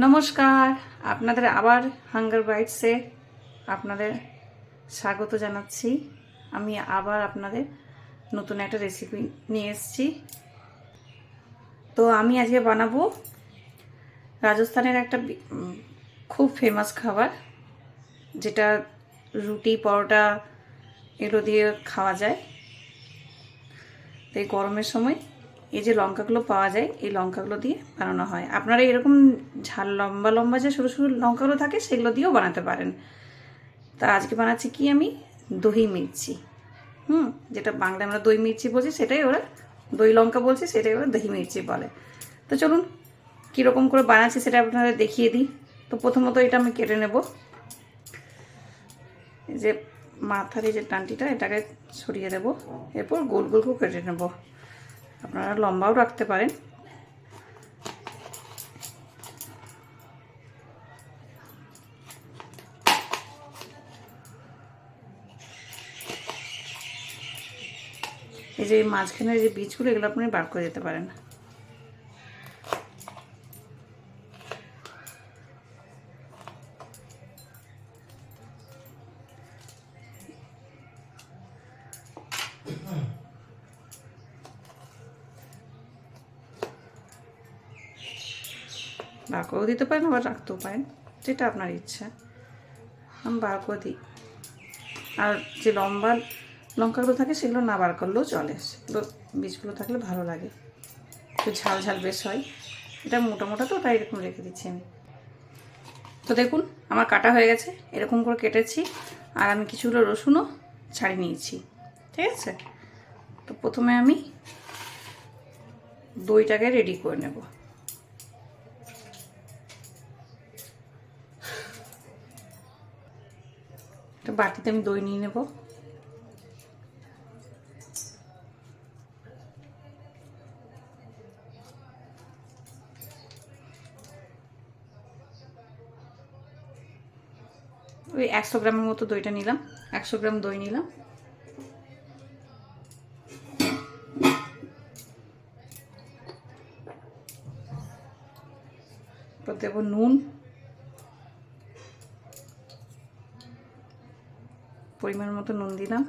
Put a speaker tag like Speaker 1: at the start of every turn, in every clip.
Speaker 1: নমস্কার, আপনাদের আবার হাঙ্গার বাইটসে আপনাদের স্বাগত জানাচ্ছি। আমি আবার আপনাদের নতুন একটা রেসিপি নিয়ে এসেছি। তো আমি আজকে বানাবো রাজস্থানের একটা খুব ফেমাস খাবার, যেটা রুটি পরোটা এগুলো দিয়ে খাওয়া যায়। তো এই গরমের সময় এই যে লঙ্কাগুলো পাওয়া যায়, এই লঙ্কাগুলো দিয়ে বানানো হয়। আপনারা এরকম ঝাল লম্বা লম্বা যে সরু সরু লঙ্কাগুলো থাকে সেগুলো দিয়েও বানাতে পারেন। তা আজকে বানাচ্ছি কি আমি দহি মির্চি। যেটা বাংলায় আমরা দই মির্চি বলছি, সেটাই ওরা দই লঙ্কা বলছি, সেটাই ওরা দহি মির্চি বলে। তো চলুন কীরকম করে বানাচ্ছি সেটা আপনাদের দেখিয়ে দিই। তো প্রথমত এটা আমি কেটে নেব। এই যে মাথার এই যে টানটিটা, এটাকে সরিয়ে দেবো। এরপর গোল গোল করে কেটে নেব। আপনারা লম্বাও রাখতে পারেন। এই যে মাঝখানের যে বীজগুলো, এগুলো আপনি বার করে দিতে পারেন। বার করেও দিতে পারেন, আবার রাখতেও পারেন, যেটা আপনার ইচ্ছা। আমি বার করে দিই। আর যে লম্বা লঙ্কাগুলো থাকে সেগুলো না বার করলেও চলে, সেগুলো বীজগুলো থাকলে ভালো লাগে, একটু ঝাল ঝাল বেশ হয়। এটা মোটা মোটা তো, তাই এরকম রেখে দিচ্ছি আমি। তো দেখুন আমার কাটা হয়ে গেছে, এরকম করে কেটেছি। আর আমি কিছুগুলো রসুনও ছাড়িয়ে নিয়েছি, ঠিক আছে। তো প্রথমে আমি দইটাকে রেডি করে নেব। একটা বাটিতে আমি দই নিয়ে নেব। ওই 100 গ্রামের মতো দইটা নিলাম, 100 গ্রাম দই নিলাম। এরপর দেবো নুন, পরিমাণ মতো নুন দিলাম।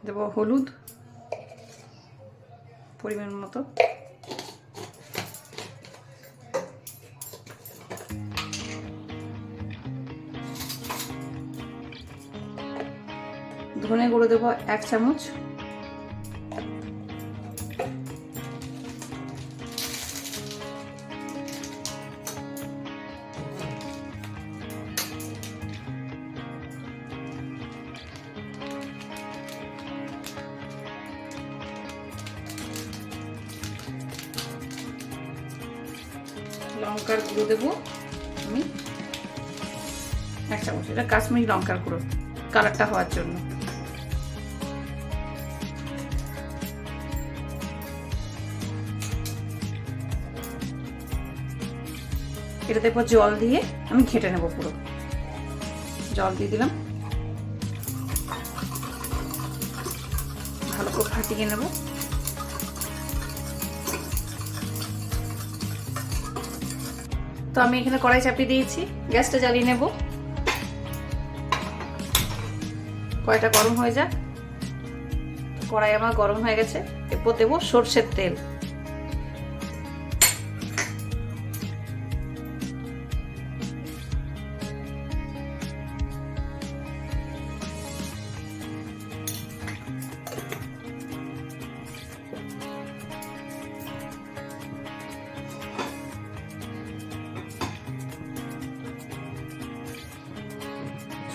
Speaker 1: দেবো হলুদ পরিমাণ মতো, ধনে গুঁড়ো দেবো 1 চামচ, লঙ্কার গুঁড়ো দেবো আমি 1 চামচ। এটা কাশ্মীরি লঙ্কার গুঁড়ো, কালারটা হওয়ার জন্য। এটা দেখবো জল দিয়ে আমি ঘেটে নেবো পুরো। জল দিয়ে দিলাম, ভালো করে ফাটিয়ে নেব। তো আমি এখানে কড়াই চাপিয়ে দিয়েছি, গ্যাসটা জ্বালিয়ে নেব। কড়াইটা গরম হয়ে যাক। কড়াই আমার গরম হয়ে গেছে, এরপর দেবো সর্ষের তেল।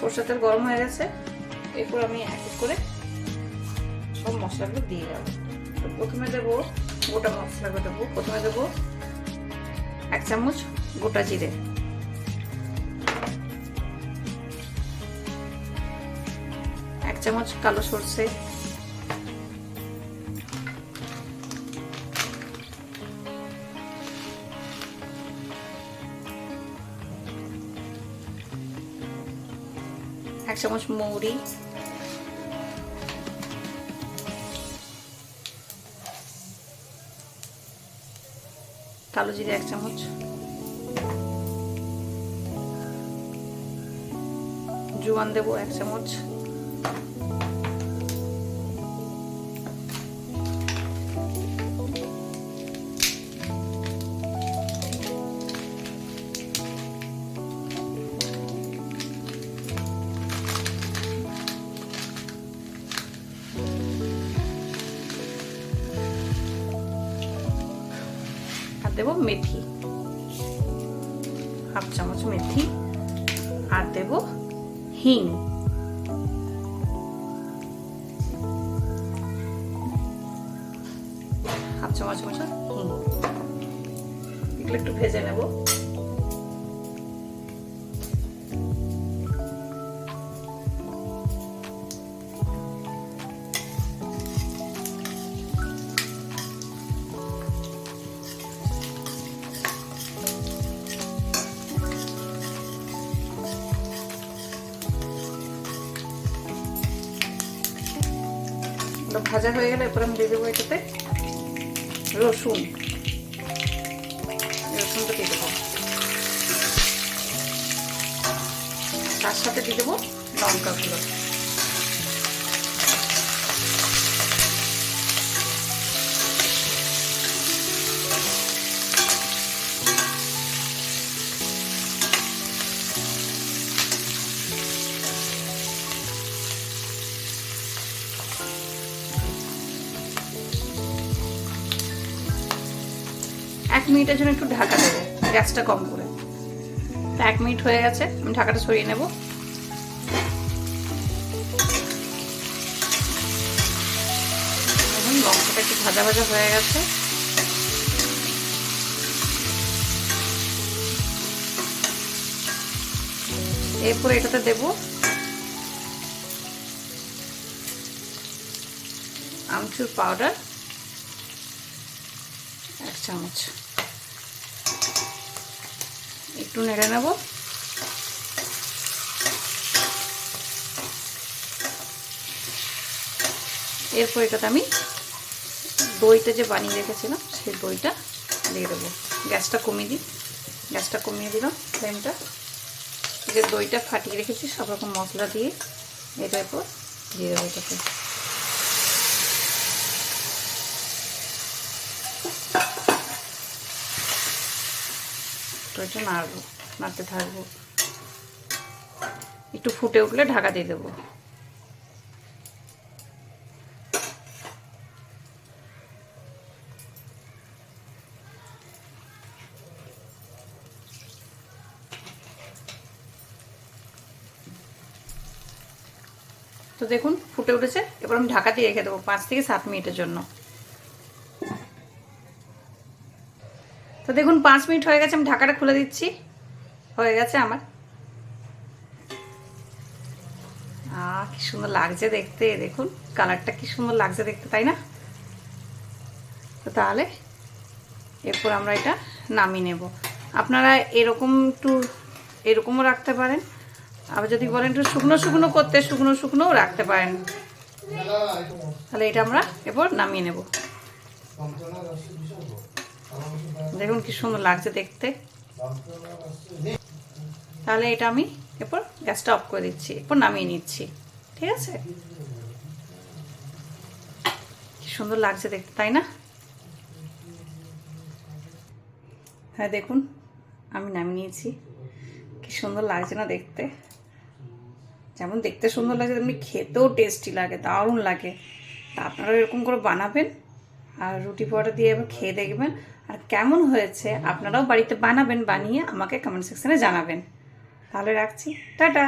Speaker 1: সরষের তেল গরম হয়ে গেছে, এরপর আমি এক এক করে সব মশলাগুলো দিয়ে দেবো। তো প্রথমে দেবো গোটা মশলাগুলো দেবো। প্রথমে দেবো 1 চামচ গোটা জিরে, 1 চামচ কালো সরষে, 1 চামচ মৌরি, কালো জিরে 1 চামচ, জোয়ান দেব 1 চামচ, আর দেব মেথি, হাফ চামচ মেথি, আর দেব হিং, হাফ চামচ মতো হিং। এগুলো একটু ভেজে নেব। ভাজা হয়ে গেলে এরপর আমি দিয়ে দেবো এটাতে রসুন, রসুনটা দিয়ে দেবো, তার সাথে দিয়ে দেবো লঙ্কাগুলো। এক মিনিটের জন্য একটু ঢাকা দেবো, গ্যাসটা কম করে। 1 মিনিট হয়ে গেছে, আমি ঢাকাটা সরিয়ে নেব। এখন লঙ্কাটা একটু ভাজা ভাজা হয়ে গেছে। এরপর এটাতে দেব আমচুর পাউডার 1 চামচ, একটু নেড়ে নেব। এরপর এটাতে আমি দইটা যে বানিয়ে রেখেছিলাম সেই দইটা দিয়ে দেবো। গ্যাসটা কমিয়ে দিই, গ্যাসটা কমিয়ে দিলাম ফ্লেমটা। এই যে দইটা ফাটিয়ে রেখেছি সব রকম মশলা দিয়ে, এটার উপর দিয়ে দেবো এটাকে। দইটা নাড়বো, নাড়তে থাকবো, একটু ফুটে উঠলে ঢাকা দিয়ে দেবো। তো দেখুন ফুটে উঠেছে, এবার আমি ঢাকা দিয়ে রেখে দেবো 5 থেকে 7 মিনিটের জন্য। তো দেখুন 5 মিনিট হয়ে গেছে, আমি ঢাকাটা খুলে দিচ্ছি। হয়ে গেছে আমার। কি সুন্দর লাগছে দেখতে, দেখুন কালারটা কি সুন্দর লাগছে দেখতে, তাই না? তো তাহলে এরপর আমরা এটা নামিয়ে নেব। আপনারা এরকমও রাখতে পারেন, আবার যদি বলেন একটু শুকনো শুকনো করতে শুকনোও রাখতে পারেন। তাহলে এটা আমরা এরপর নামিয়ে নেব। দেখুন কি সুন্দর লাগছে দেখতে। তাহলে এটা আমি এরপর গ্যাসটা অফ করে দিচ্ছি, এরপর নামিয়ে নিচ্ছি। ঠিক আছে, কি সুন্দর লাগছে দেখতে, তাই না? হ্যাঁ দেখুন আমি নামিয়ে নিয়েছি, কি সুন্দর লাগছে না দেখতে। যেমন দেখতে সুন্দর লাগে তেমনি খেতেও টেস্টি লাগে, দারুণ লাগে। তা আপনারা এরকম করে বানাবেন আর রুটি পরোটা দিয়ে এবার খেয়ে দেখবেন, আর কেমন হয়েছে আপনারাও বাড়িতে বানাবেন, বানিয়ে আমাকে কমেন্ট সেকশনে জানাবেন। তাহলে রাখছি, টাটা।